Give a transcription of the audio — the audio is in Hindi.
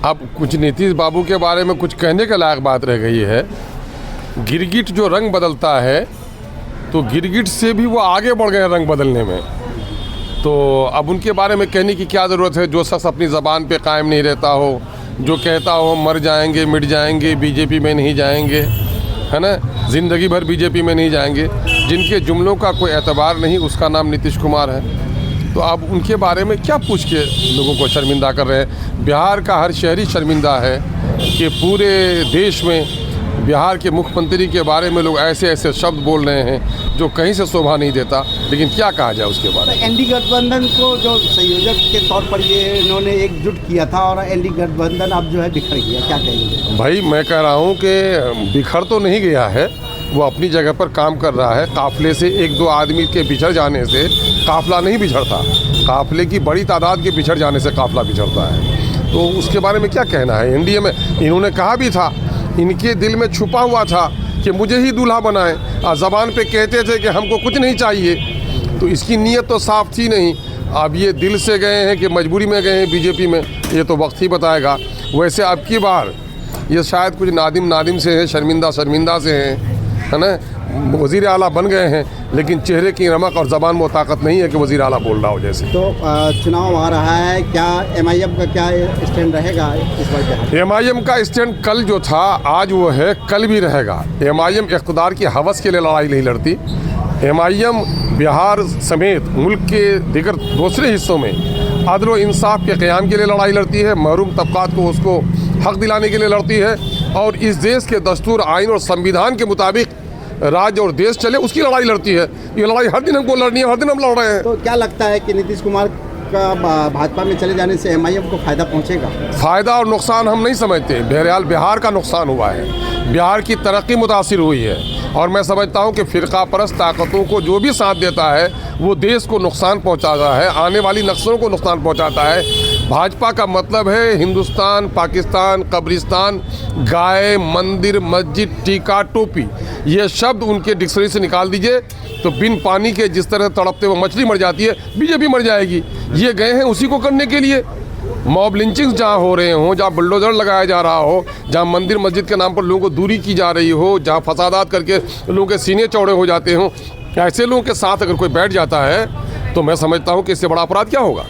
अब कुछ नीतीश बाबू के बारे में कुछ कहने के लायक बात रह गई है। गिरगिट जो रंग बदलता है तो गिरगिट से भी वो आगे बढ़ गए रंग बदलने में। तो अब उनके बारे में कहने की क्या ज़रूरत है। जो शख्स अपनी ज़बान पे कायम नहीं रहता हो, जो कहता हो मर जाएंगे मिट जाएंगे बीजेपी में नहीं जाएंगे, है ना, ज़िंदगी भर बीजेपी में नहीं जाएंगे, जिनके जुमलों का कोई एतबार नहीं, उसका नाम नीतीश कुमार है। तो अब उनके बारे में क्या पूछ के लोगों को शर्मिंदा कर रहे हैं। बिहार का हर शहरी शर्मिंदा है कि पूरे देश में बिहार के मुख्यमंत्री के बारे में लोग ऐसे ऐसे शब्द बोल रहे हैं जो कहीं से शोभा नहीं देता। लेकिन क्या कहा जाए उसके बारे में। एनडी गठबंधन को जो संयोजक के तौर पर ये इन्होंने एकजुट किया था और एनडी गठबंधन अब जो है बिखर गया, क्या कहेंगे? भाई मैं कह रहा हूँ कि बिखर तो नहीं गया है, वो अपनी जगह पर काम कर रहा है। काफ़िले से एक दो आदमी के बिछड़ जाने से काफ़िला नहीं बिछड़ता, काफ़िले की बड़ी तादाद के बिछड़ जाने से काफ़िला बिछड़ता है। तो उसके बारे में क्या कहना है। एनडीए में इन्होंने कहा भी था, इनके दिल में छुपा हुआ था कि मुझे ही दूल्हा बनाएं, और ज़बान पे कहते थे कि हमको कुछ नहीं चाहिए। तो इसकी नीयत तो साफ थी नहीं। अब ये दिल से गए हैं कि मजबूरी में गए हैं बीजेपी में, ये तो वक्त ही बताएगा। वैसे अब की बार ये शायद कुछ नादिम से हैं, शर्मिंदा से हैं, है ना। वज़ीर आला बन गए हैं लेकिन चेहरे की रमक और ज़बान में वो ताकत नहीं है कि वज़ीर आला बोल रहा हो जैसे। तो चुनाव आ रहा है, क्या एमआईएम का क्या स्टैंड रहेगा इस बार? एमआईएम का स्टैंड कल जो था आज वो है, कल भी रहेगा। एमआईएम इक़्तिदार की हवस के लिए लड़ाई नहीं लड़ती। एमआईएम बिहार समेत मुल्क के दीगर दूसरे हिस्सों में अदल व इंसाफ के क़याम के लिए लड़ाई लड़ती है, महरूम तबक़ात को उसको हक़ दिलाने के लिए लड़ती है, और इस देश के दस्तूर, आइन और संविधान के मुताबिक राज्य और देश चले उसकी लड़ाई लड़ती है। ये लड़ाई हर दिन हमको लड़नी है, हर दिन हम लड़ रहे हैं। तो क्या लगता है कि नीतीश कुमार का भाजपा में चले जाने से एमआईएम को फ़ायदा पहुंचेगा? फ़ायदा और नुकसान हम नहीं समझते। बहरहाल बिहार का नुकसान हुआ है, बिहार की तरक्की मुतासिर हुई है, और मैं समझता हूँ कि फ़िरका परस्त ताकतों को जो भी साथ देता है वो देश को नुकसान पहुँचाता है, आने वाली नस्लों को नुकसान पहुँचाता है। भाजपा का मतलब है हिंदुस्तान, पाकिस्तान, कब्रिस्तान, गाय, मंदिर, मस्जिद, टीका, टोपी, ये शब्द उनके डिक्शनरी से निकाल दीजिए तो बिन पानी के जिस तरह तड़पते हुए मछली मर जाती है, बीजेपी मर जाएगी। ये गए हैं उसी को करने के लिए। मॉब लिंचिंग्स जहाँ हो रहे हों, जहाँ बुलडोज़र लगाया जा रहा हो, जहाँ मंदिर मस्जिद के नाम पर लोगों को दूरी की जा रही हो, जहाँ फसादात करके लोगों के सीने चौड़े हो जाते हों, ऐसे लोगों के साथ अगर कोई बैठ जाता है तो मैं समझता हूँ कि इससे बड़ा अपराध क्या होगा।